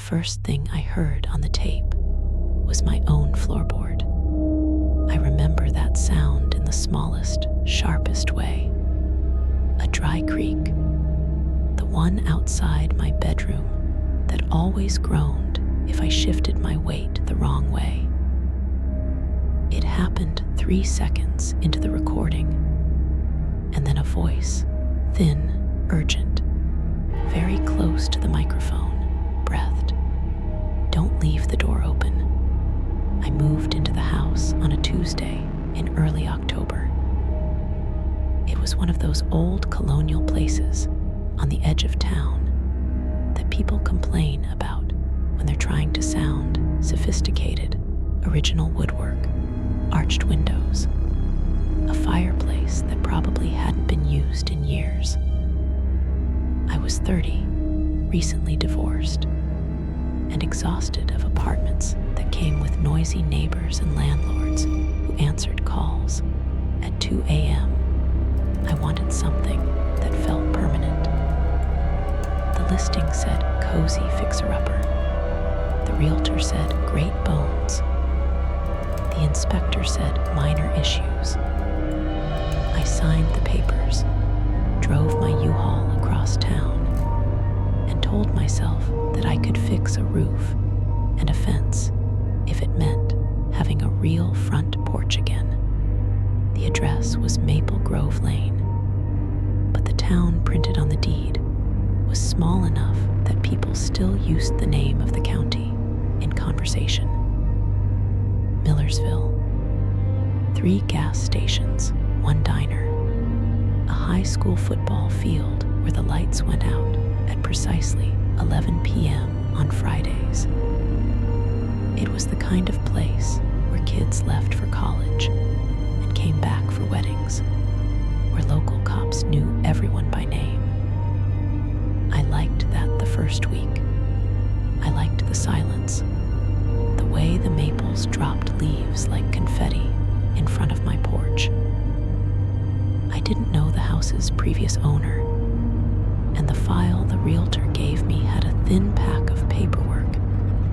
first thing I heard on the tape was my own floorboard. I remember that sound in the smallest, sharpest way. A dry creak, the one outside my bedroom that always groaned if I shifted my weight the wrong way. It happened 3 seconds into the recording, and then a voice, thin, urgent, very close to the microphone, breathed, "Don't leave the door open." I moved into the house on a Tuesday in early October. It was one of those old colonial places on the edge of town that people complain about when they're trying to sound sophisticated. Original woodwork, arched windows, a fireplace that probably hadn't been used in years. I was 30, recently divorced, and exhausted of apartments that came with noisy neighbors and landlords who answered calls at 2 a.m. I wanted something that felt permanent. The listing said cozy fixer-upper. The realtor said great bones. The inspector said minor issues. I signed the papers, drove my U-Haul across town, and told myself that I could fix a roof and a fence if it meant having a real front porch again. The address was Maple Grove Lane, but the town printed on the deed was small enough that people still used the name of the county in conversation. Millersville. 3 gas stations, 1 diner, a high school football field where the lights went out at precisely 11 p.m. on Fridays. It was the kind of place where kids left for college and came back for weddings, where local cops knew everyone by name. I liked that the first week. I liked the silence, the way the maples dropped leaves like confetti in front of my porch. I didn't know the house's previous owner, and the file the realtor gave me had a thin pack of paperwork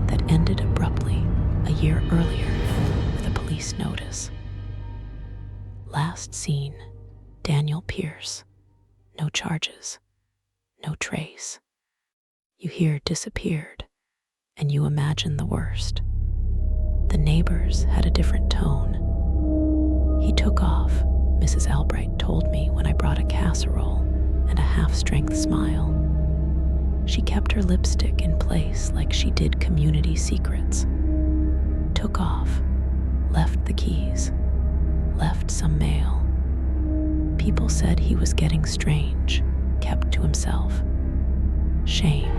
that ended abruptly a year earlier with a police notice. Last seen, Daniel Pierce. No charges, no trace. You hear disappeared, and you imagine the worst. The neighbors had a different tone. He took off, Mrs. Albright told me when I brought a casserole and a half-strength smile. She kept her lipstick in place like she did community secrets. Took off, left the keys, left some mail. People said he was getting strange, kept to himself. Shame.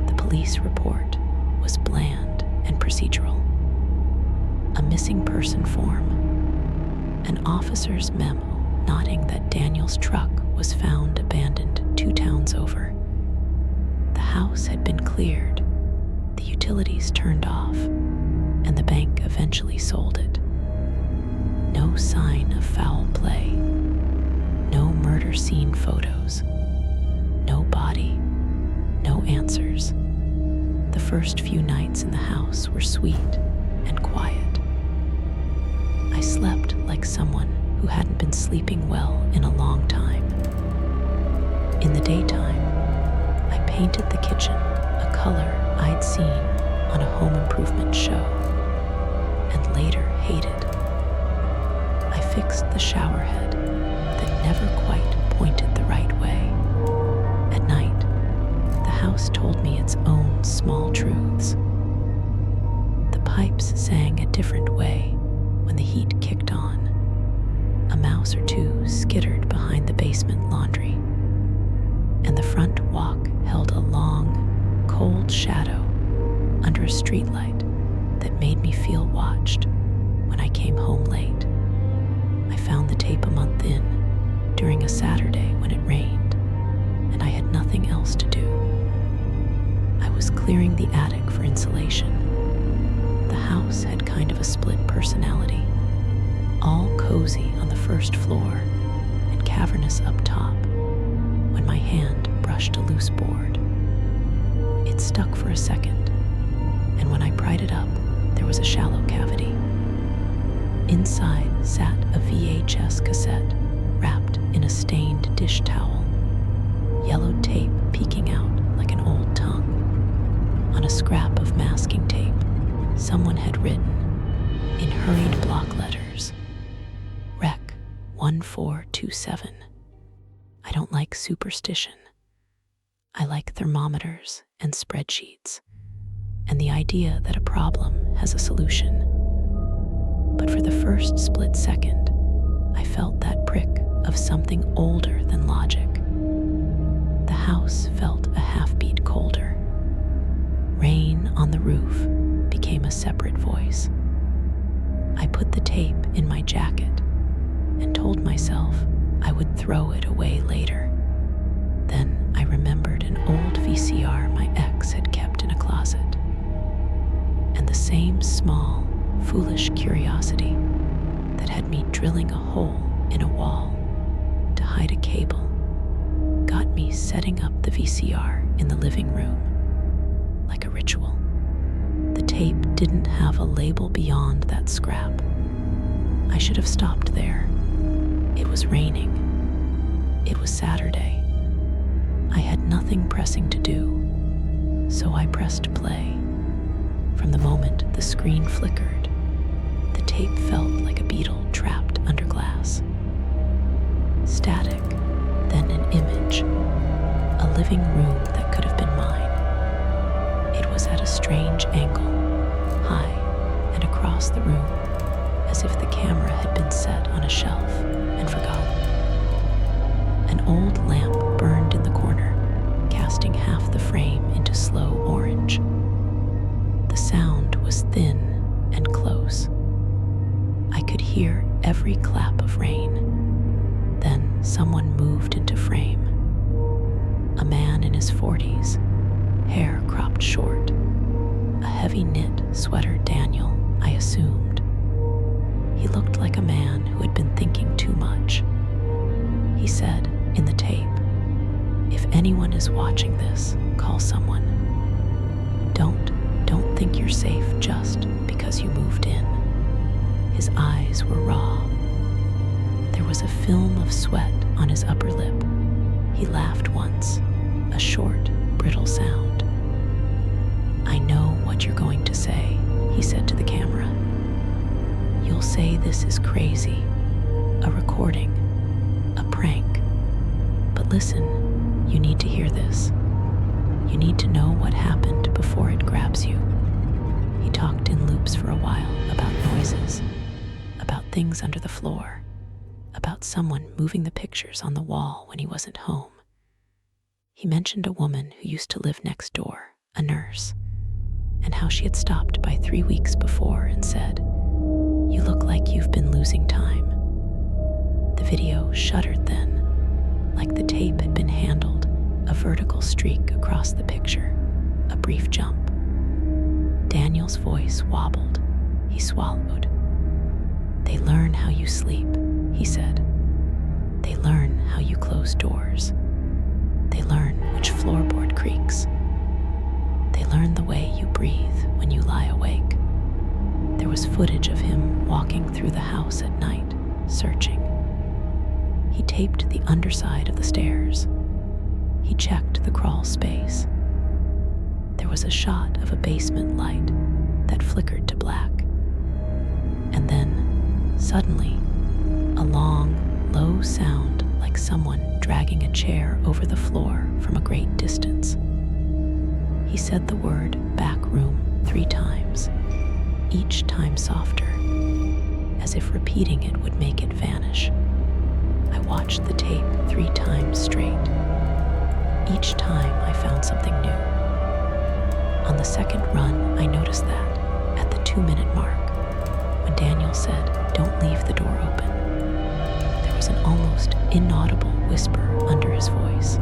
The police report was bland and procedural. A missing person form, an officer's memo noting that Daniel's truck was found abandoned 2 towns over. The house had been cleared, the utilities turned off, and the bank eventually sold it. No sign of foul play, no murder scene photos, no body, no answers. The first few nights in the house were sweet and quiet. I slept like someone who hadn't been sleeping well in a long time. In the daytime, I painted the kitchen a color I'd seen on a home improvement show and later hated. I fixed the shower head that never quite pointed the right way. At night, the house told me its own small truths. The pipes sang a different way when the heat kicked on. A mouse or two skittered behind the basement laundry, and the front walk held a long, cold shadow under a streetlight that made me feel watched when I came home late. I found the tape a month in, during a Saturday when it rained, and I had nothing else to do. I was clearing the attic for insulation. The house had kind of a split personality, all cozy on the first floor and cavernous up top when my hand brushed a loose board. It stuck for a second, and when I pried it up, there was a shallow cavity. Inside sat a VHS cassette wrapped in a stained dish towel, yellowed tape peeking out like an old tongue. On a scrap of masking tape, someone had written, in hurried block letters, Rec 1427. I don't like superstition. I like thermometers and spreadsheets, and the idea that a problem has a solution. But for the first split second, I felt that prick of something older than logic. The house felt a half-beat colder. Rain on the roof became a separate voice. I put the tape in my jacket and told myself I would throw it away later. Then I remembered an old VCR my ex had kept in a closet, and the same small, foolish curiosity that had me drilling a hole in a wall to hide a cable got me setting up the VCR in the living room like a ritual. The tape didn't have a label beyond that scrap. I should have stopped there. It was raining. It was Saturday. I had nothing pressing to do, so I pressed play. From the moment the screen flickered, the tape felt like a beetle trapped under glass. Static, then an image, a living room that could have been mine. It was at a strange angle, high and across the room, as if the camera had been set on a shelf and forgotten. An old lamp burned in the corner, casting half the frame into slow orange. The sound was thin and close. I could hear every clap of rain. Then someone moved into frame. A man in his 40s, hair cropped short, a heavy knit sweater Daniel, I assumed. He looked like a man who had been thinking too much. He said in the tape, if anyone is watching this, call someone. Don't think you're safe just because you moved in. His eyes were raw. There was a film of sweat on his upper lip. He laughed once, a short, brittle sound. I know what you're going to say, he said to the camera. You'll say this is crazy, a recording, a prank. But listen, you need to hear this. You need to know what happened before it grabs you. He talked in loops for a while about noises, about things under the floor, about someone moving the pictures on the wall when he wasn't home. He mentioned a woman who used to live next door, a nurse, and how she had stopped by 3 weeks before and said, "You look like you've been losing time." The video shuddered then, like the tape had been handled, a vertical streak across the picture, a brief jump. Daniel's voice wobbled. He swallowed. They learn how you sleep, he said. They learn how you close doors. They learn which floorboard creaks. They learn the way you breathe when you lie awake. There was footage of him walking through the house at night, searching. He taped the underside of the stairs. He checked the crawl space. There was a shot of a basement light that flickered to black. And then, suddenly, a long, low sound like someone dragging a chair over the floor from a great distance. He said the word back room 3 times, each time softer, as if repeating it would make it vanish. I watched the tape 3 times straight. Each time I found something new. On the second run, I noticed that, at the 2-minute mark, when Daniel said, "Don't leave the door open," there was an almost inaudible whisper under his voice.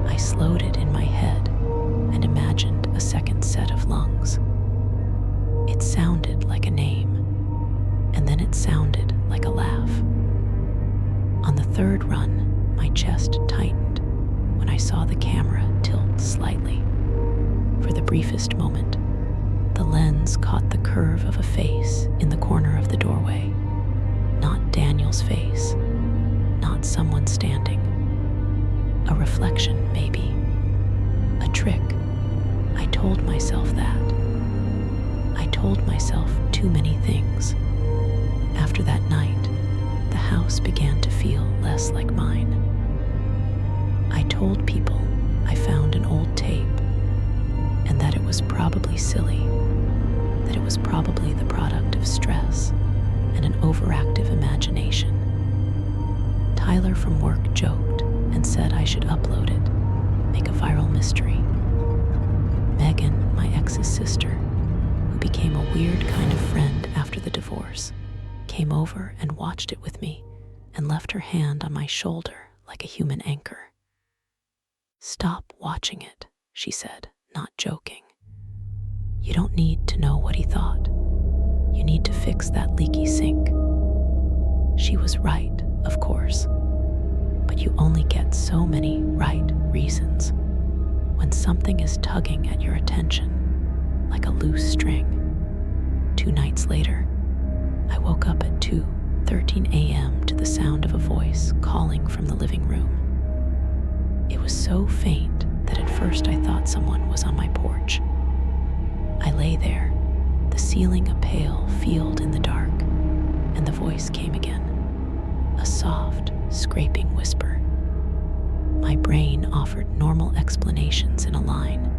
I slowed it in my head and imagined a second set of lungs. It sounded like a name, and then it sounded like a laugh. On the third run, my chest tightened when I saw the camera tilt slightly. the briefest moment, the lens caught the curve of a face in the corner of the doorway. Not Daniel's face, not someone standing. A reflection, maybe. A trick. I told myself that. I told myself too many things. After that night, the house began to feel less like mine. I told people I found an old tape, and that it was probably silly, that it was probably the product of stress and an overactive imagination. Tyler from work joked and said I should upload it, make a viral mystery. Megan, my ex's sister, who became a weird kind of friend after the divorce, came over and watched it with me and left her hand on my shoulder like a human anchor. "Stop watching it," she said, not joking. "You don't need to know what he thought. You need to fix that leaky sink." She was right, of course, but you only get so many right reasons when something is tugging at your attention like a loose string. 2 nights later, I woke up at 2:13 a.m. to the sound of a voice calling from the living room. It was so faint that at first I thought someone was on my porch. I lay there, the ceiling a pale field in the dark, and the voice came again, a soft, scraping whisper. My brain offered normal explanations in a line: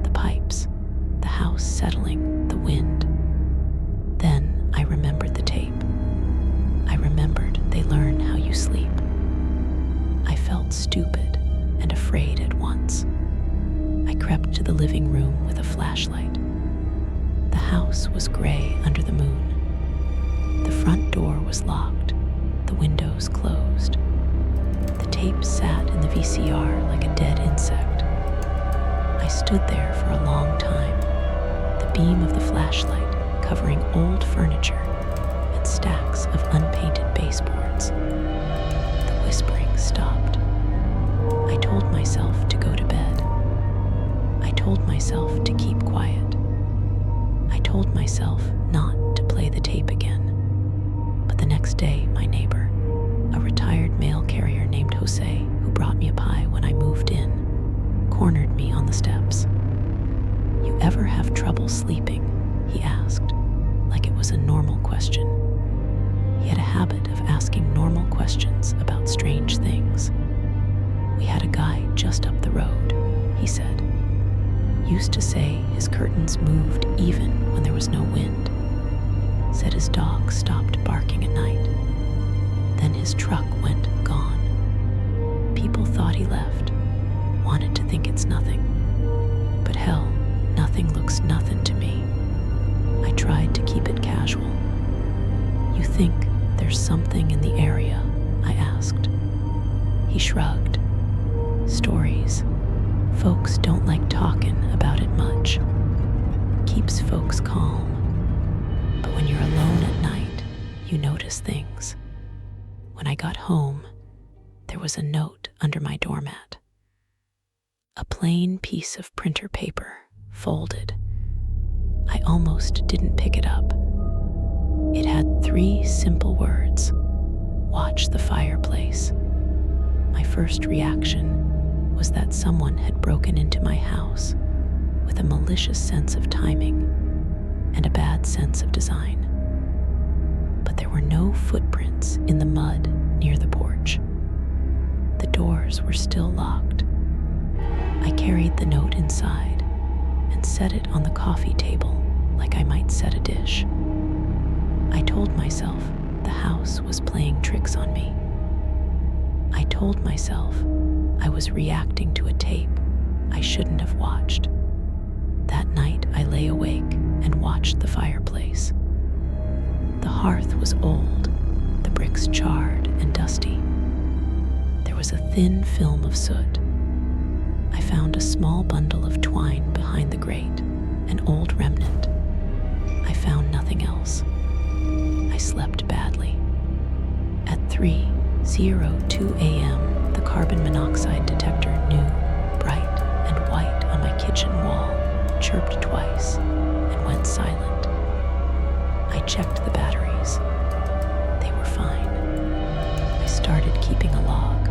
the pipes, the house settling, the wind. Then I remembered the tape. I remembered they learn how you sleep. I felt stupid and afraid at once. I crept to the living room with a flashlight. The house was gray under the moon. The front door was locked, the windows closed. The tape sat in the VCR like a dead insect. I stood there for a long time, the beam of the flashlight covering old furniture and stacks of unpainted baseboards. The whispering stopped. I told myself to go to bed. I told myself to keep quiet. I told myself not to play the tape again. But the next day, my neighbor, a retired mail carrier named Jose, who brought me a pie when I moved in, cornered me on the steps. "You ever have trouble sleeping?" he asked, like it was a normal question. He had a habit of asking normal questions about strange things. "We had a guy just up the road," he said. "Used to say his curtains moved even when there was no wind. Said his dog stopped barking at night. Then his truck went gone. People thought he left, wanted to think it's nothing. But hell, nothing looks nothing to me. I tried to keep it casual." "You think there's something in the area?" I asked. He shrugged. "Stories. Folks don't like talking about it much. Keeps folks calm. But when you're alone at night, you notice things." When I got home, there was a note under my doormat. A plain piece of printer paper, folded. I almost didn't pick it up. It had 3 simple words: "Watch the fireplace." My first reaction was that someone had broken into my house with a malicious sense of timing and a bad sense of design. But there were no footprints in the mud near the porch. The doors were still locked. I carried the note inside and set it on the coffee table like I might set a dish. I told myself the house was playing tricks on me. I told myself I was reacting to a tape I shouldn't have watched. That night I lay awake and watched the fireplace. The hearth was old, the bricks charred and dusty. There was a thin film of soot. I found a small bundle of twine behind the grate, an old remnant. I found nothing else. I slept badly. At 3:02 a.m., the carbon monoxide detector knew, bright and white on my kitchen wall, chirped. chirped twice and went silent. I checked the batteries. They were fine. I started keeping a log.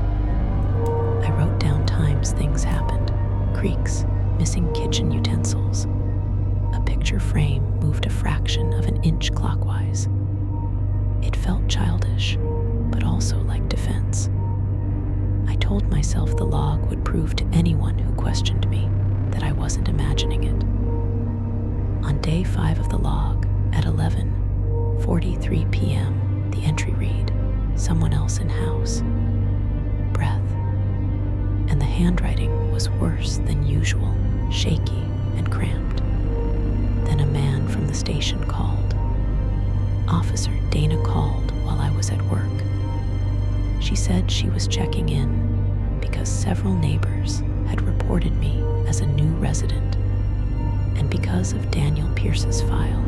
I wrote down times things happened, creaks, missing kitchen utensils. A picture frame moved a fraction of an inch clockwise. It felt childish, but also like defense. I told myself the log would prove to anyone who questioned me that I wasn't imagining it. On day 5 of the log, at 11:43 p.m., the entry read, "Someone else in house." Breath. And the handwriting was worse than usual, shaky and cramped. Then a man from the station called. Officer Dana called while I was at work. She said she was checking in because several neighbors had reported me as a new resident, and because of Daniel Pierce's file.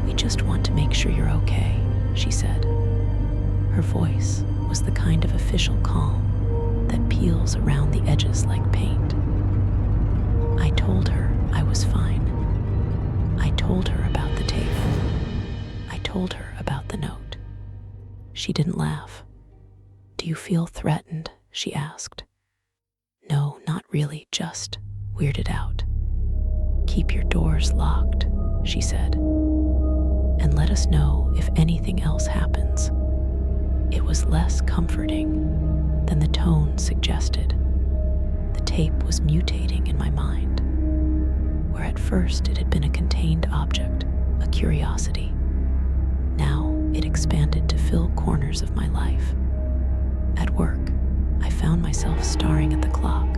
"We just want to make sure you're okay," she said. Her voice was the kind of official calm that peels around the edges like paint. I told her I was fine. I told her about the tape. I told her about the note. She didn't laugh. "Do you feel threatened?" she asked. "No, not really, just weirded out." "Keep your doors locked," she said, "and let us know if anything else happens." It was less comforting than the tone suggested. The tape was mutating in my mind. Where at first it had been a contained object, a curiosity, now it expanded to fill corners of my life. At work, I found myself staring at the clock,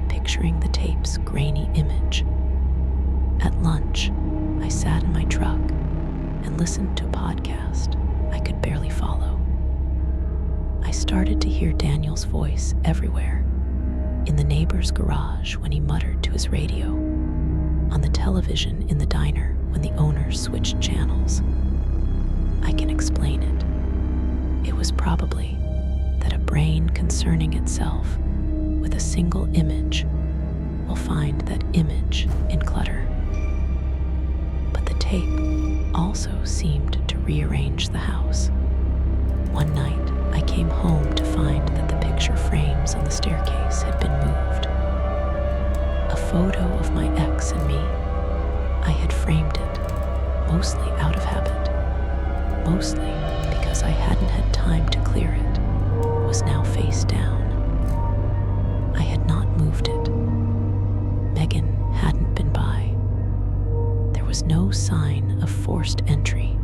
picturing the tape's grainy image. At lunch, I sat in my truck and listened to a podcast I could barely follow. I started to hear Daniel's voice everywhere, in the neighbor's garage when he muttered to his radio, on the television in the diner when the owner switched channels. I can explain it. It was probably that a brain concerning itself with a single image will find that image in clutter. But the tape also seemed to rearrange the house. One night, I came home to find that the picture frames on the staircase had been moved. A photo of my ex and me. I had framed it, mostly out of habit, mostly because I hadn't had time to clear it, was now face down. I had not moved it. Megan hadn't been by. There was no sign of forced entry.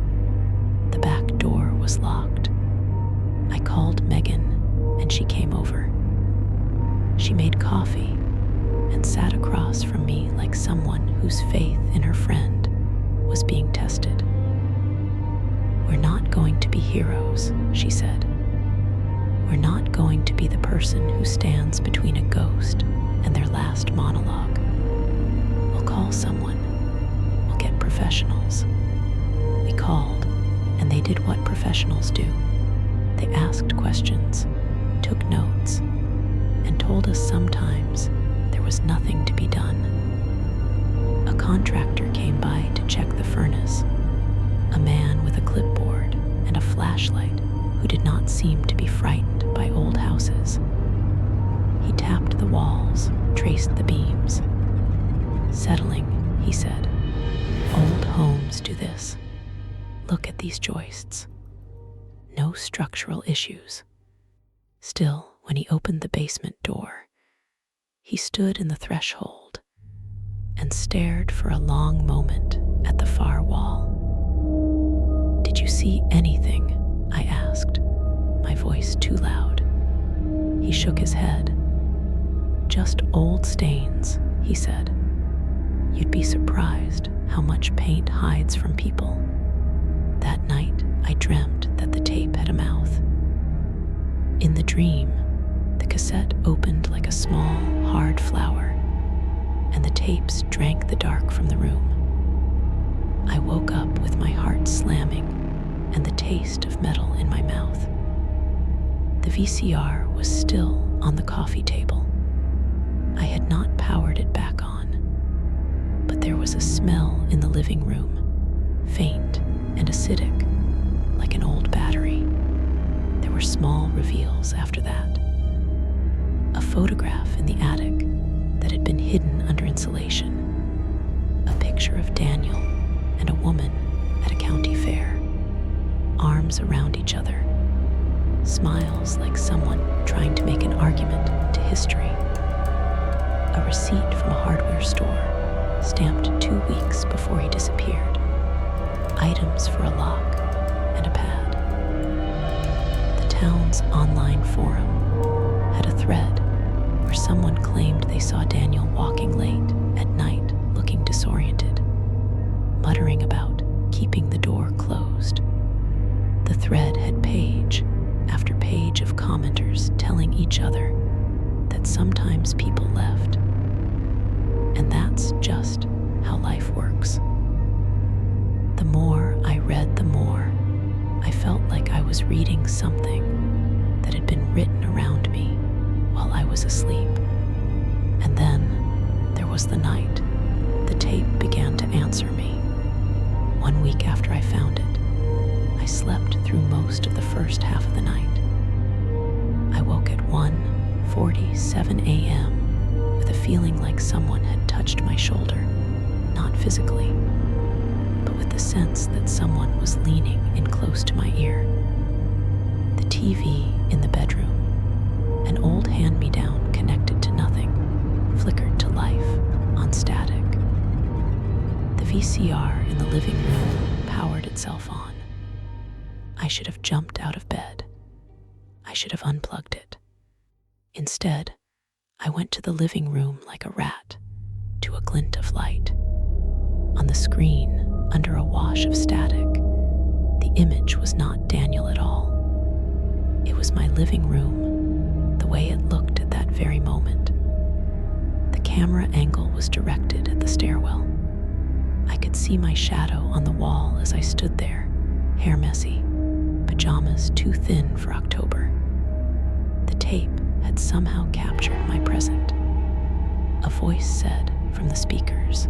The back door was locked. I called Megan, and she came over. She made coffee and sat across from me like someone whose faith in her friend was being tested. "We're not going to be heroes," she said. "We're not going to be the person who stands between a ghost and their last monologue. We'll call someone. We'll get professionals." We called, and they did what professionals do. They asked questions, took notes, and told us sometimes there was nothing to be done. A contractor came by to check the furnace, a man with a clipboard and a flashlight who did not seem to be frightened by old houses. He tapped the walls, traced the beams. "Settling," he said. "Old homes do this. Look at these joists. No structural issues." Still, when he opened the basement door, he stood in the threshold and stared for a long moment at the far wall. "Did you see anything?" I asked, my voice too loud. He shook his head. "Just old stains," he said. "You'd be surprised how much paint hides from people." That night, I dreamt that the tape had a mouth. In the dream, the cassette opened like a small, hard flower, and the tapes drank the dark from the room. I woke up with my heart slamming and the taste of metal in my mouth. The VCR was still on the coffee table. I had not powered it back on. But there was a smell in the living room, faint and acidic, like an old battery. There were small reveals after that. A photograph in the attic that had been hidden under insulation. A picture of Daniel and a woman at a county fair, arms around each other, smiles like someone trying to make an argument to history. A receipt from a hardware store, stamped 2 weeks before he disappeared. Items for a lock and a pad. The town's online forum had a thread where someone claimed they saw Daniel walking late at night, looking disoriented, muttering about keeping the door closed. The thread had page after page of commenters telling each other that sometimes people left. And that's just how life works. The more I read, the more I felt like I was reading something that had been written around me while I was asleep. And then there was the night the tape began to answer me. 1 week after I found it, I slept through most of the first half of the night. I woke at 1:47 a.m. with a feeling like someone had touched my shoulder, not physically, but with the sense that someone was leaning in close to my ear. The TV in the bedroom, an old hand-me-down connected to nothing, flickered to life on static. The VCR in the living room powered itself on. I should have jumped out of bed. I should have unplugged it. Instead, I went to the living room like a rat, to a glint of light. On the screen, under a wash of static, the image was not Daniel at all. It was my living room, the way it looked at that very moment. The camera angle was directed at the stairwell. I could see my shadow on the wall as I stood there, hair messy, pajamas too thin for October. The tape had somehow captured my present. A voice said from the speakers,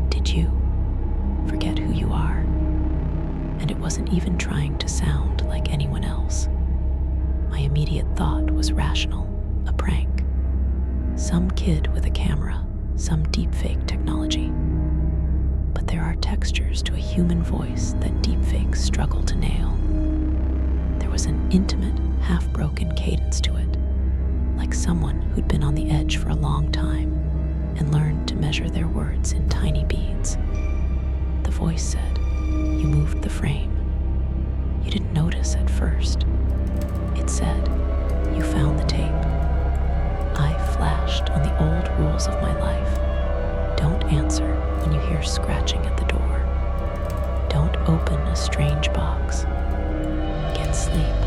"Did you forget who you are?" And it wasn't even trying to sound like anyone else. My immediate thought was rational, a prank. Some kid with a camera, some deepfake technology. But there are textures to a human voice that deepfakes struggle to nail. There was an intimate, half-broken cadence to it, like someone who'd been on the edge for a long time and learned to measure their words in tiny beads. The voice said, "You moved the frame. You didn't notice at first." It said, "You found the tape." I flashed on the old rules of my life. Don't answer when you hear scratching at the door. Don't open a strange box. Get sleep.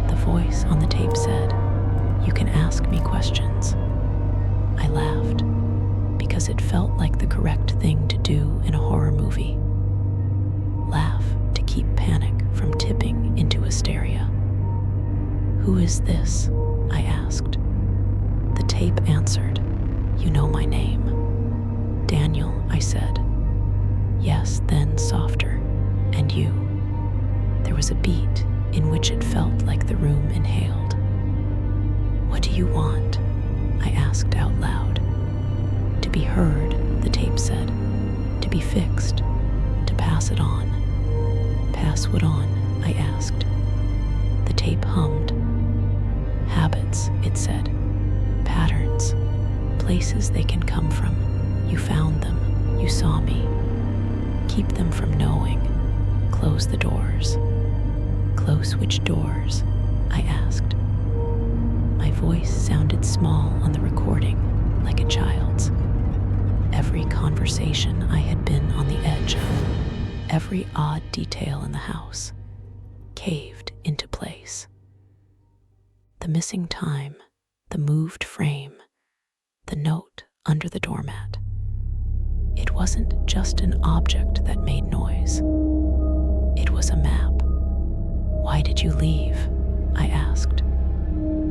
The voice on the tape said, "You can ask me questions." I laughed because it felt like the correct thing to do in a horror movie. Laugh to keep panic from tipping into hysteria. "Who is this?" I asked. The tape answered, "You know my name." "Daniel," I said. "Yes," then softer. "And you?" There was a beat in which it felt like the room inhaled. "What do you want?" I asked out loud. "To be heard," the tape said. "To be fixed. To pass it on." "Pass what on?" I asked. The tape hummed. "Habits," it said. "Patterns. Places they can come from. You found them. You saw me. Keep them from knowing. Close the doors." "Close which doors?" I asked. My voice sounded small on the recording, like a child's. Every conversation I had been on the edge of, every odd detail in the house, caved into place. The missing time, the moved frame, the note under the doormat. It wasn't just an object that made noise. It was a map. "Why did you leave?" I asked.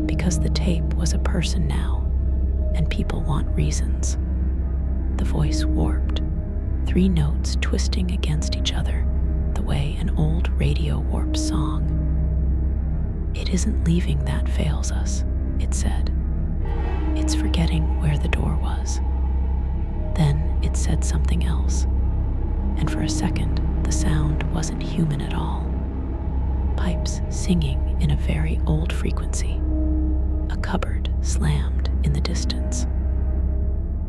Because the tape was a person now, and people want reasons. the voice warped, 3 notes twisting against each other the way an old radio warps song. "It isn't leaving that fails us," it said. "It's forgetting where the door was." Then it said something else, and for a second the sound wasn't human at all. Pipes singing in a very old frequency. A cupboard slammed in the distance.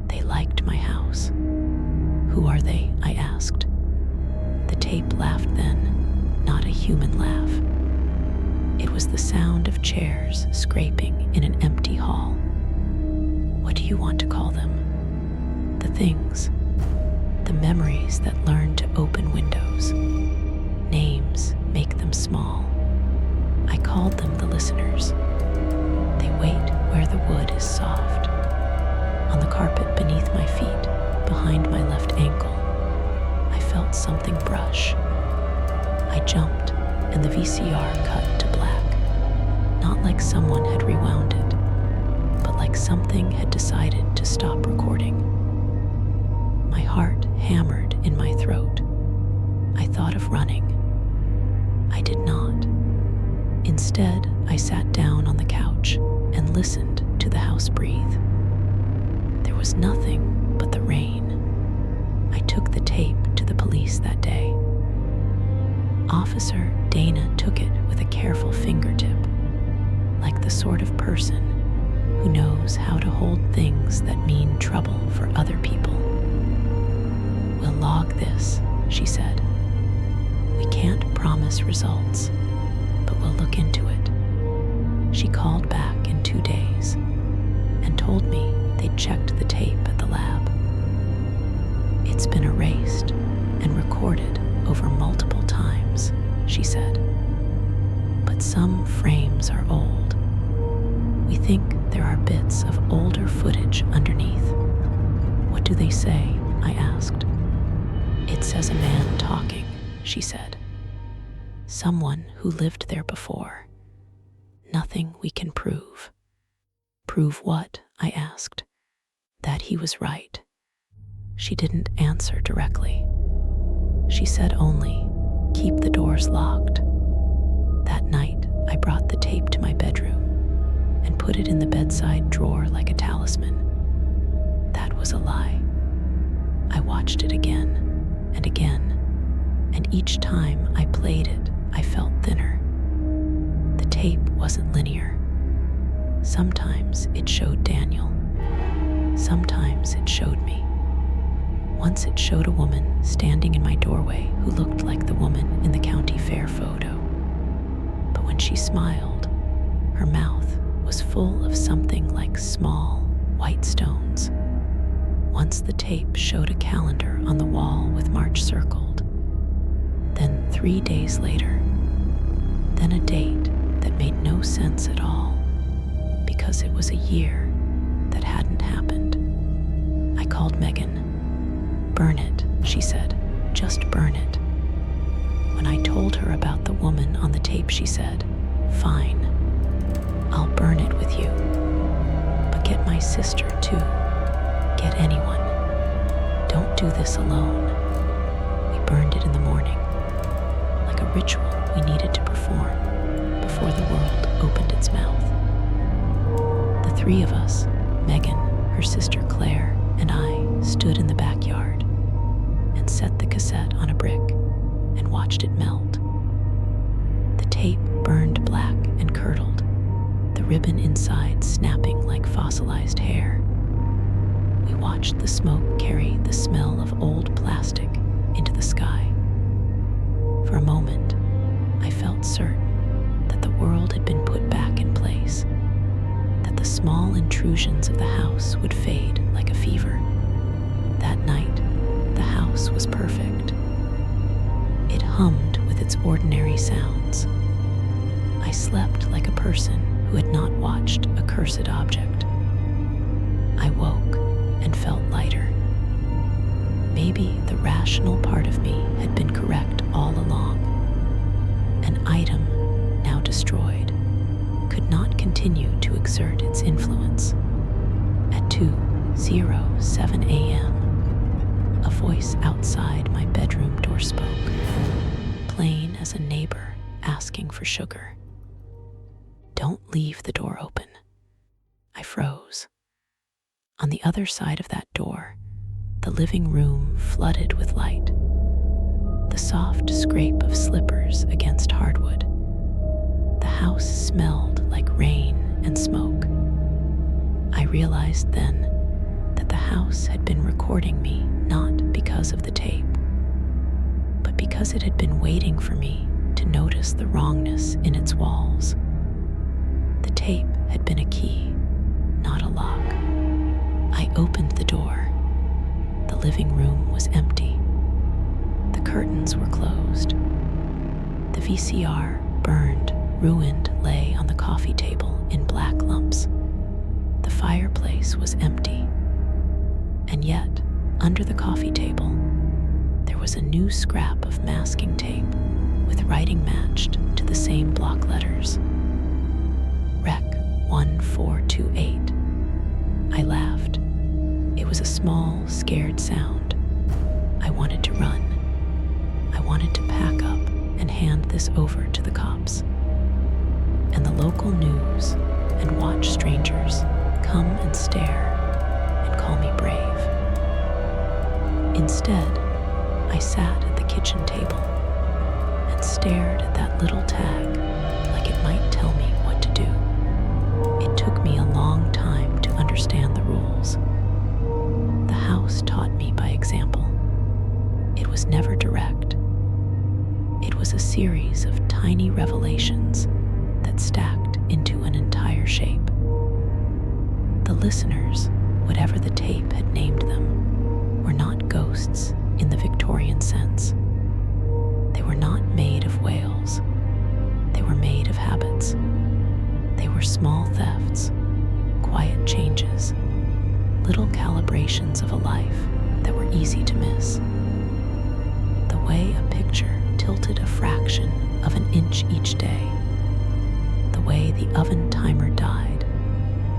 "They liked my house." "Who are they?" I asked. The tape laughed then, not a human laugh. It was the sound of chairs scraping in an empty hall. "What do you want to call them?" "The things. The memories that learn to open windows. Names make them small. I called them the listeners. They wait where the wood is soft. On the carpet beneath my feet, behind my left ankle, I felt something brush. I jumped, and the VCR cut to black. Not like someone had rewound it, but like something had decided to stop recording. My heart hammered in my throat. I thought of running. I did not. Instead, I sat down on the couch and listened to the house breathe. There was nothing but the rain. I took the tape to the police that day. Officer Dana took it with a careful fingertip, like the sort of person who knows how to hold things that mean trouble for other people. "We'll log this," she said. "We can't promise results, but we'll look into it." She called back in 2 days and told me they'd checked the tape at the lab. "It's been erased and recorded over multiple times," she said. "But some frames are old. We think there are bits of older footage underneath." "What do they say?" I asked. "It says a man talking," she said. "Someone who lived there before. Nothing we can prove." "Prove what?" I asked. "That he was right." She didn't answer directly. She said only, "Keep the doors locked." That night, I brought the tape to my bedroom and put it in the bedside drawer like a talisman. That was a lie. I watched it again and again, and each time I played it, I felt thinner. The tape wasn't linear. Sometimes it showed Daniel. Sometimes it showed me. Once it showed a woman standing in my doorway who looked like the woman in the county fair photo. But when she smiled, her mouth was full of something like small, white stones. Once the tape showed a calendar on the wall with March circled. Then 3 days later. Then a date that made no sense at all, because it was a year that hadn't happened. I called Megan. "Burn it," she said. "Just burn it." When I told her about the woman on the tape, she said, "Fine, I'll burn it with you. But get my sister too. Get anyone. Don't do this alone." We burned it in the morning, like a ritual we needed to perform before the world opened its mouth. The 3 of us, Megan, her sister Claire, and I, stood in the backyard and set the cassette on a brick and watched it melt. The tape burned black and curdled, the ribbon inside snapping like fossilized hair. We watched the smoke carry the smell of old plastic into the sky. For a moment, I felt certain that the world had been put back in place, that the small intrusions of the house would fade like a fever. That night, the house was perfect. It hummed with its ordinary sounds. I slept like a person who had not watched a cursed object. I woke and felt lighter. Maybe the rational part of me had been correct all along. An item, now destroyed, could not continue to exert its influence. At 2:07 a.m., voice outside my bedroom door spoke, plain as a neighbor asking for sugar. "Don't leave the door open." I froze. On the other side of that door, the living room flooded with light. The soft scrape of slippers against hardwood. The house smelled like rain and smoke. I realized then that the house had been recording me not because of the tape, but because it had been waiting for me to notice the wrongness in its walls. The tape had been a key, not a lock. I opened the door. The living room was empty. The curtains were closed. The VCR, burned, ruined, lay on the coffee table in black lumps. The fireplace was empty. And yet, under the coffee table, there was a new scrap of masking tape with writing matched to the same block letters. Rec 1428. I laughed. It was a small, scared sound. I wanted to run. I wanted to pack up and hand this over to the cops and the local news and watch strangers come and stare and call me brave. Instead, I sat at the kitchen table and stared at that little tag like it might tell me what to do. It took me a long time to understand the rules. The house taught me by example. It was never direct. It was a series of tiny revelations that stacked into an entire shape. The listeners, whatever the tape had named them, were not ghosts in the Victorian sense. They were not made of whales. They were made of habits. They were small thefts, quiet changes, little calibrations of a life that were easy to miss. The way a picture tilted a fraction of an inch each day. The way the oven timer died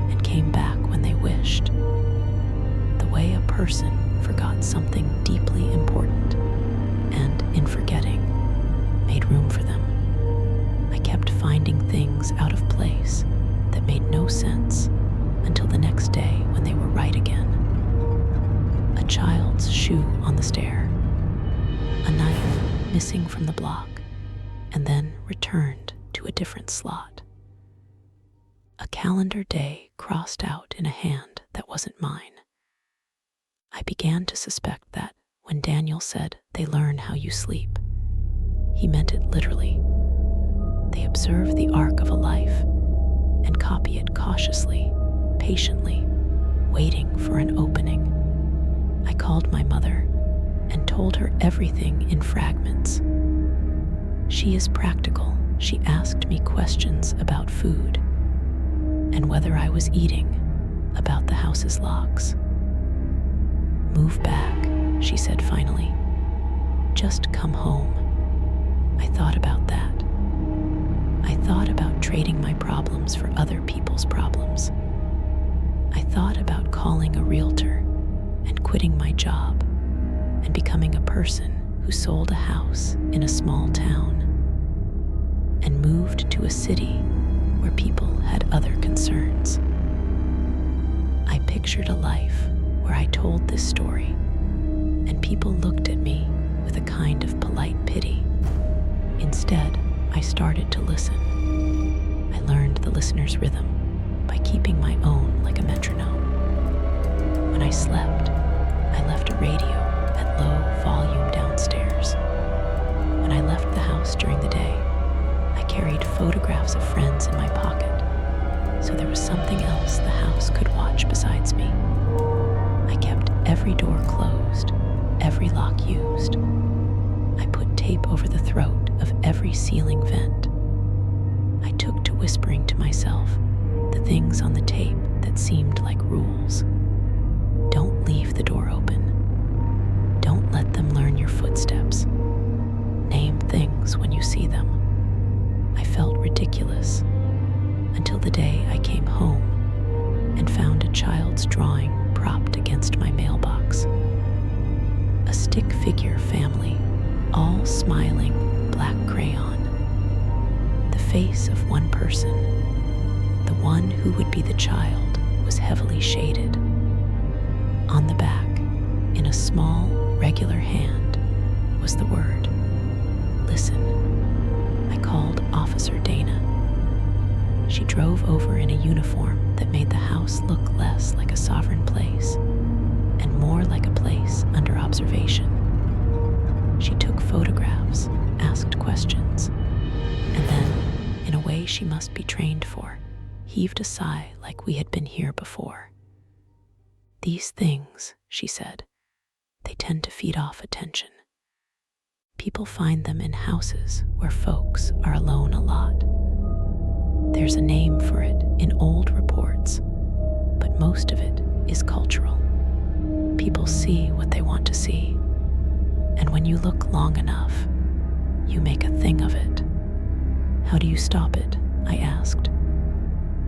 and came back when they wished. The way a person forgot something deeply important and, in forgetting, made room for them. I kept finding things out of place that made no sense until the next day when they were right again. A child's shoe on the stair, a knife missing from the block, and then returned to a different slot. A calendar day crossed out in a hand that wasn't mine. I began to suspect that when Daniel said they learn how you sleep, he meant it literally. They observe the arc of a life and copy it cautiously, patiently, waiting for an opening. I called my mother and told her everything in fragments. She is practical. She asked me questions about food and whether I was eating, about the house's locks. "Move back," she said finally. "Just come home." I thought about that. I thought about trading my problems for other people's problems. I thought about calling a realtor and quitting my job and becoming a person who sold a house in a small town and moved to a city where people had other concerns. I pictured a life where I told this story and people looked at me with a kind of polite pity. Instead, I started to listen. I learned the listener's rhythm by keeping my own like a metronome. When I slept, I left a radio at low volume downstairs. When I left the house during the day, I carried photographs of friends in my pocket, so there was something else the house could watch besides me. I kept every door closed, every lock used. I put tape over the throat of every ceiling vent. I took to whispering to myself the things on the tape that seemed like rules. Don't leave the door open. Don't let them learn your footsteps. Name things when you see them. I felt ridiculous until the day I came home and found a child's drawing propped against my mailbox. A stick-figure family, all smiling black crayon. The face of one person, the one who would be the child, was heavily shaded. On the back, in a small, regular hand, was the word, "Listen." I called Officer Dana. She drove over in a uniform that made the house look less like a sovereign place and more like a place under observation. She took photographs, asked questions, and then, in a way she must be trained for, heaved a sigh like we had been here before. "These things," she said, "they tend to feed off attention. People find them in houses where folks are alone a lot. There's a name for it in old reports, but most of it is cultural. People see what they want to see, and when you look long enough, you make a thing of it." "How do you stop it?" I asked.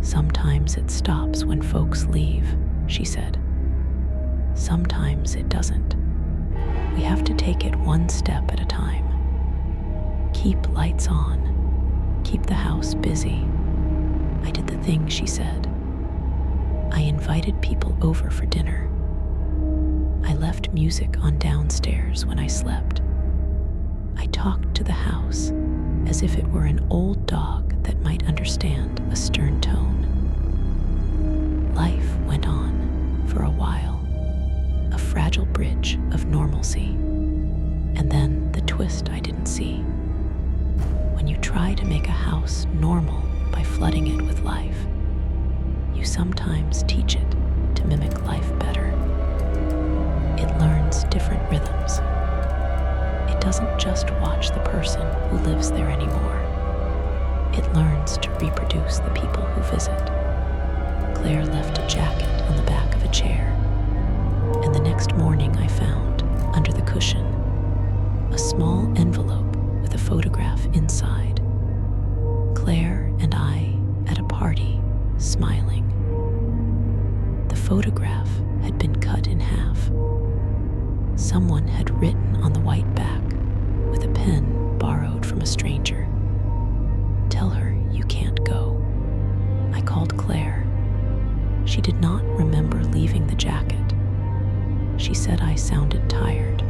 "Sometimes it stops when folks leave," she said. "Sometimes it doesn't. We have to take it one step at a time. Keep lights on. Keep the house busy." I did the thing she said. I invited people over for dinner. I left music on downstairs when I slept. I talked to the house as if it were an old dog that might understand a stern tone. Life went on for a while, a fragile bridge of normalcy, and then the twist I didn't see. When you try to make a house normal by flooding it with life, you sometimes teach it to mimic life better. It learns different rhythms. It doesn't just watch the person who lives there anymore. It learns to reproduce the people who visit. Claire left a jacket on the back of a chair, and the next morning I found, under the cushion, a small envelope with a photograph inside. Claire and I at a party, smiling. The photograph had been cut in half. Someone had written on the white back, with a pen borrowed from a stranger, "Tell her you can't go." I called Claire. She did not remember leaving the jacket. She said I sounded tired.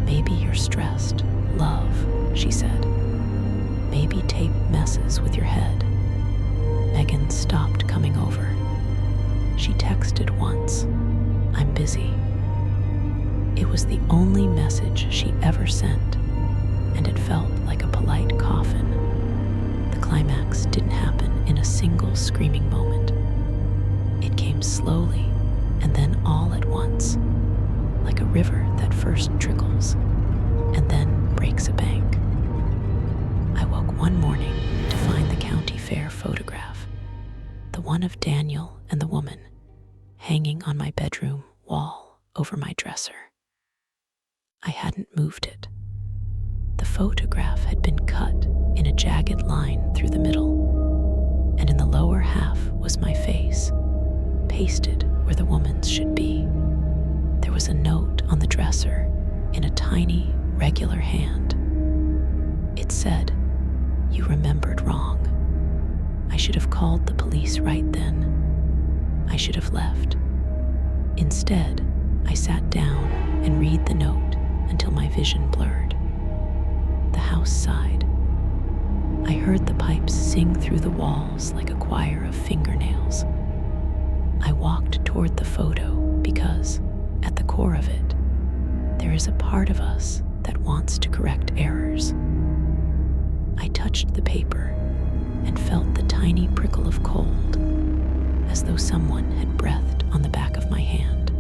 "Maybe you're stressed, love," she said. "Maybe tape messes with your head." Megan stopped coming over. She texted once, "I'm busy." It was the only message she ever sent, and it felt like a polite coffin. The climax didn't happen in a single screaming moment. It came slowly, and then all at once, like a river that first trickles, and then breaks a bank. I woke one morning to find the county fair photograph, the one of Daniel and the woman, hanging on my bedroom wall over my dresser. I hadn't moved it. The photograph had been cut in a jagged line through the middle, and in the lower half was my face, pasted where the woman's should be. There was a note on the dresser in a tiny, regular hand. It said, "You remembered wrong." I should have called the police right then. I should have left. Instead, I sat down and read the note until my vision blurred. The house sighed. I heard the pipes sing through the walls like a choir of fingernails. I walked toward the photo because, at the core of it, there is a part of us that wants to correct errors. I touched the paper and felt the tiny prickle of cold, as though someone had breathed on the back of my hand.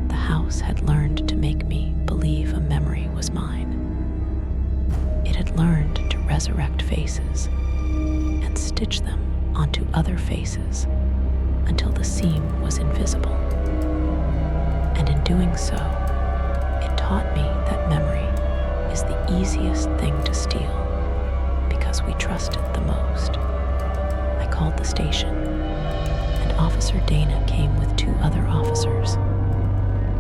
The house had learned to make me believe a memory was mine. It had learned to resurrect faces and stitch them onto other faces until the seam was invisible. And in doing so, it taught me that memory is the easiest thing to steal because we trust it the most. I called the station, and Officer Dana came with 2 other officers.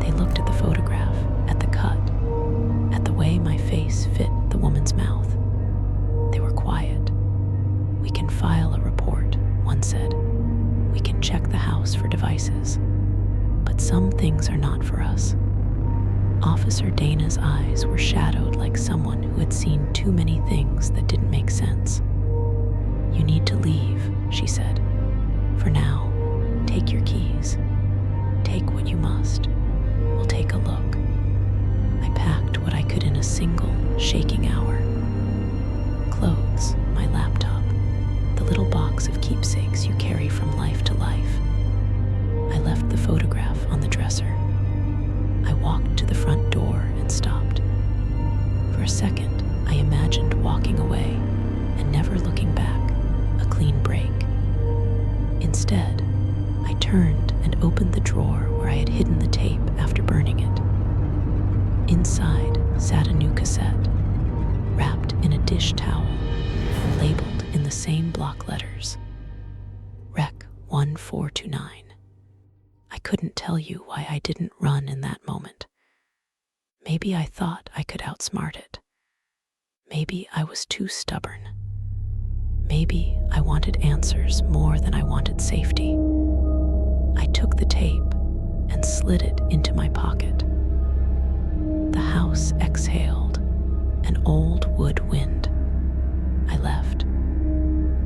They looked at the photograph, at the Officer Dana's eyes were shadowed like someone who had seen too many things that didn't make sense. "You need to leave," she said. "For now, take your keys. Take what you must. We'll take a look." I packed what I could in a single, shaking hour. Clothes, my laptop, the little box of keepsakes you carry from life to life. I left the photograph on the dresser. I walked to the front door and stopped. For a second, I imagined walking away and never looking back, a clean break. Instead, I turned and opened the drawer where I had hidden the tape after burning it. Inside sat a new cassette, wrapped in a dish towel, labeled in the same block letters, Rec 1429. I couldn't tell you why I didn't run in that moment. Maybe I thought I could outsmart it. Maybe I was too stubborn. Maybe I wanted answers more than I wanted safety. I took the tape and slid it into my pocket. The house exhaled an old wood wind. I left.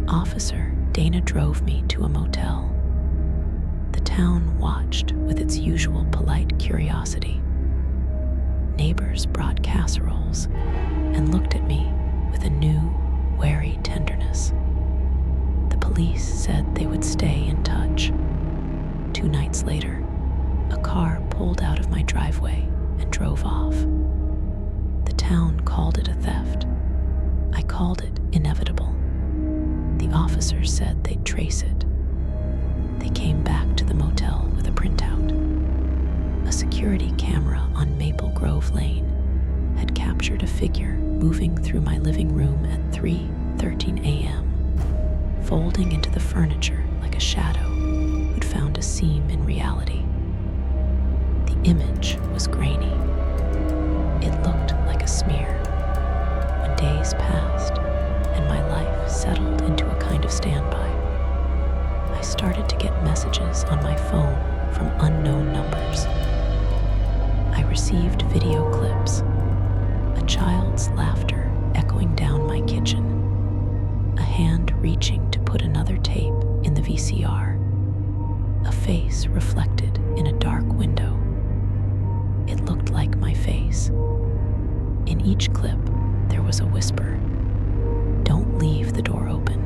Officer Dana drove me to a motel. The town watched with its usual polite curiosity. Neighbors brought casseroles and looked at me with a new, wary tenderness. The police said they would stay in touch. 2 nights later, a car pulled out of my driveway and drove off. The town called it a theft. I called it inevitable. The officers said they'd trace it. They came back to the motel with a printout. A security camera on Maple Grove Lane had captured a figure moving through my living room at 3:13 a.m., folding into the furniture like a shadow who'd found a seam in reality. The image was grainy. It looked like a smear. When days passed and my life settled into a kind of standby, I started to get messages on my phone from unknown numbers. I received video clips, a child's laughter echoing down my kitchen, a hand reaching to put another tape in the VCR, a face reflected in a dark window. It looked like my face. In each clip, there was a whisper. "Don't leave the door open."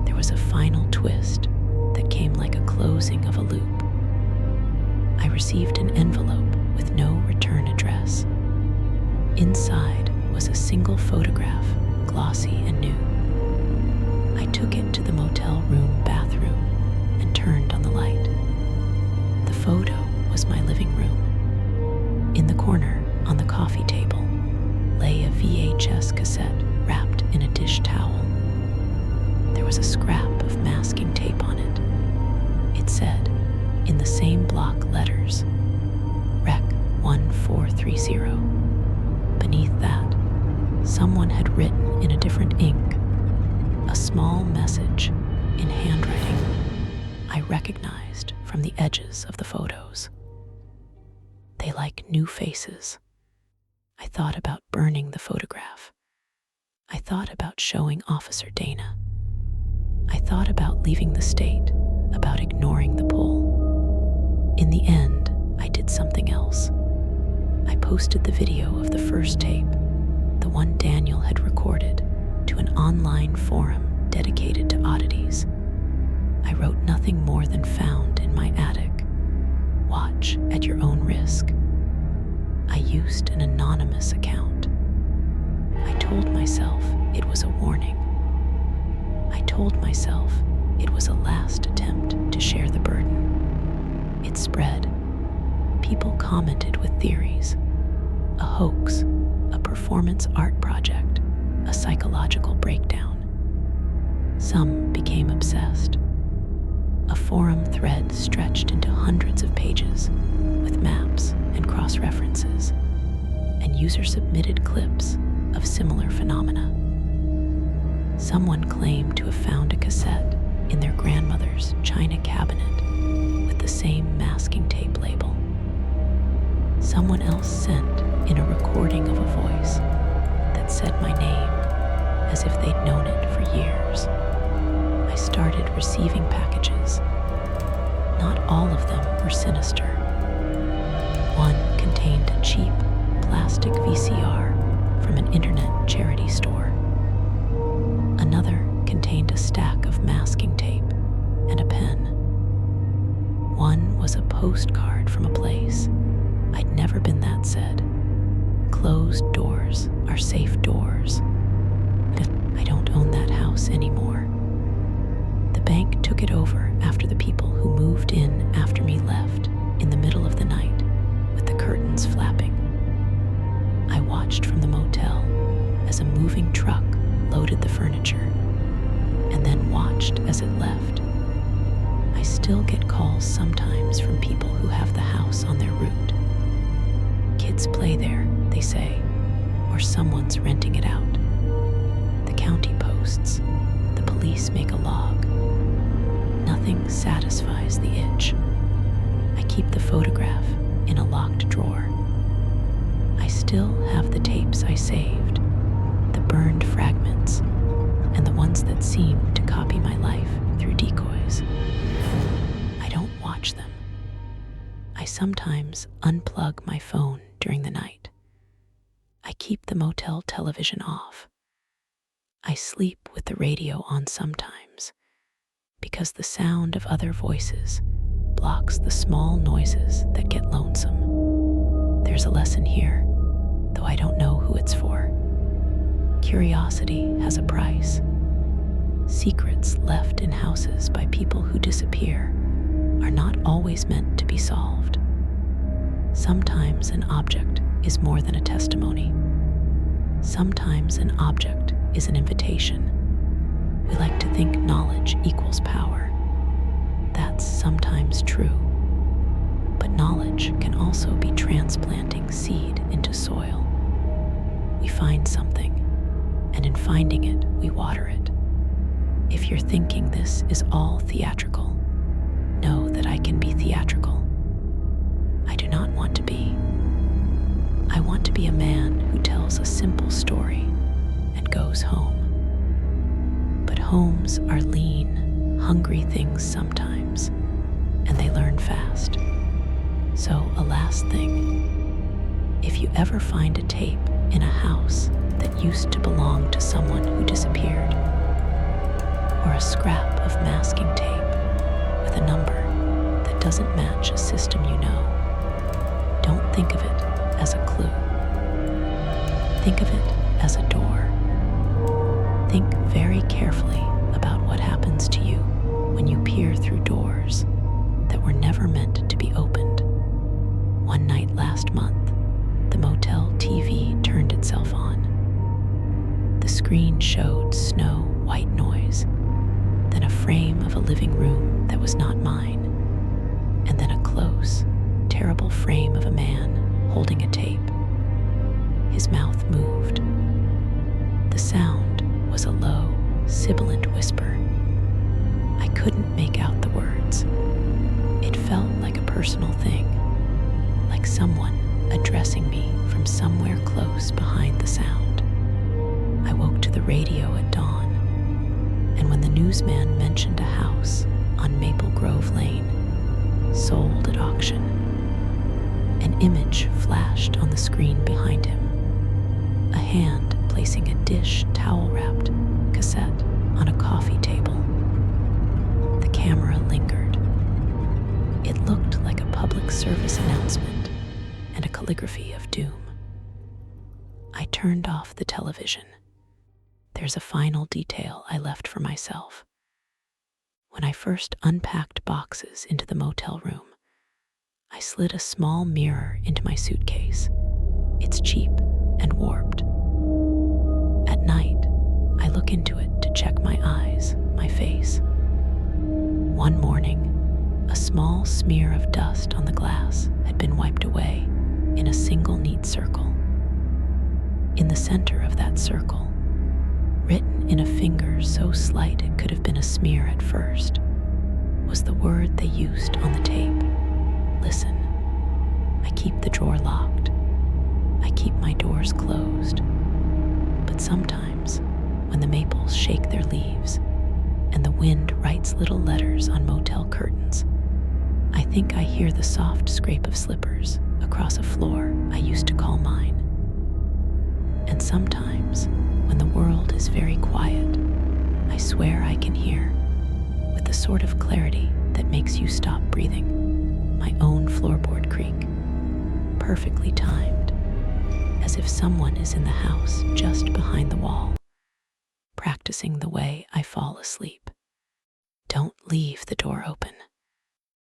There was a final twist that came like a closing of a loop. I received an envelope with no return address. Inside was a single photograph, glossy and new. I took it to the motel room bathroom and turned on the light. The photo was my living room. In the corner, on the coffee table, lay a VHS cassette wrapped in a dish towel. There was a scrap of masking tape on it. It said, in the same block letters, Rec 1430. Beneath that, someone had written in a different ink a small message in handwriting I recognized from the edges of the photos. They like new faces. I thought about burning the photograph. I thought about showing Officer Dana. I thought about leaving the state, about ignoring the pull. In the end, I did something else. I posted the video of the first tape, the one Daniel had recorded, to an online forum dedicated to oddities. I wrote nothing more than "found in my attic. Watch at your own risk." I used an anonymous account. I told myself it was a warning. I told myself it was a last attempt to share the burden. It spread. People commented with theories. A hoax, a performance art project, a psychological breakdown. Some became obsessed. A forum thread stretched into hundreds of pages with maps and cross-references, and user-submitted clips of similar phenomena. Someone claimed to have found a cassette in their grandmother's china cabinet with the same masking tape label. Someone else sent in a recording of a voice that said my name as if they'd known it for years. I started receiving packages. Not all of them were sinister. One contained a cheap plastic VCR from an internet charity store. Another contained a stack of masking tape and a pen. One was a postcard from a place I'd never been that said, "Closed doors are safe doors. I don't own that house anymore." The bank took it over after the people who moved in after me left in the middle of the night with the curtains flapping. I watched from the motel as a moving truck loaded the furniture and then watched as it left. I still get calls sometimes from people who have the house on their route. Kids play there, they say, or someone's renting it out. The county posts, the police make a log. Nothing satisfies the itch. I keep the photograph in a locked drawer. I still have the tapes I saved, the burned fragments, and the ones that seem to copy my life through decoys. I don't watch them. I sometimes unplug my phone during the night. I keep the motel television off. I sleep with the radio on sometimes because the sound of other voices blocks the small noises that get lonesome. There's a lesson here, though I don't know who it's for. Curiosity has a price. Secrets left in houses by people who disappear are not always meant to be solved. Sometimes an object is more than a testimony. Sometimes an object is an invitation. We like to think knowledge equals power. That's sometimes true. But knowledge can also be transplanting seed into soil. We find something, and in finding it, we water it. If you're thinking this is all theatrical, know that I can be theatrical. I do not want to be. I want to be a man who tells a simple story and goes home. But homes are lean, hungry things sometimes, and they learn fast. So a last thing, if you ever find a tape in a house that used to belong to someone who disappeared, or a scrap of masking tape with a number that doesn't match a system you know, don't think of it as a clue. Think of it as a door. Think very carefully about what happens to you when you peer through doors that were never meant to be opened. One night last month, the motel TV turned itself on. The screen showed snow, white noise, then a frame of a living room that was not mine, and then a close, terrible frame of a man holding a tape. His mouth moved. The sound was a low, sibilant whisper. I couldn't make out the words. It felt like a personal thing, like someone addressing me from somewhere close behind the sound. I woke to the radio at dawn, and when the newsman mentioned a house on Maple Grove Lane, sold at auction, an image flashed on the screen behind him. A hand placing a dish towel-wrapped cassette on a coffee table. The camera lingered. It looked like a public service announcement and a calligraphy of doom. I turned off the television. There's a final detail I left for myself. When I first unpacked boxes into the motel room, I slid a small mirror into my suitcase. It's cheap and warped. At night, I look into it to check my eyes, my face. One morning, a small smear of dust on the glass had been wiped away in a single neat circle. In the center of that circle, written in a finger so slight it could have been a smear at first, was the word they used on the tape. Listen. I keep the drawer locked. I keep my doors closed. But sometimes, when the maples shake their leaves and the wind writes little letters on motel curtains, I think I hear the soft scrape of slippers across a floor I used to call mine. And sometimes, when the world is very quiet, I swear I can hear, with the sort of clarity that makes you stop breathing, my own floorboard creak, perfectly timed, as if someone is in the house just behind the wall, practicing the way I fall asleep. Don't leave the door open.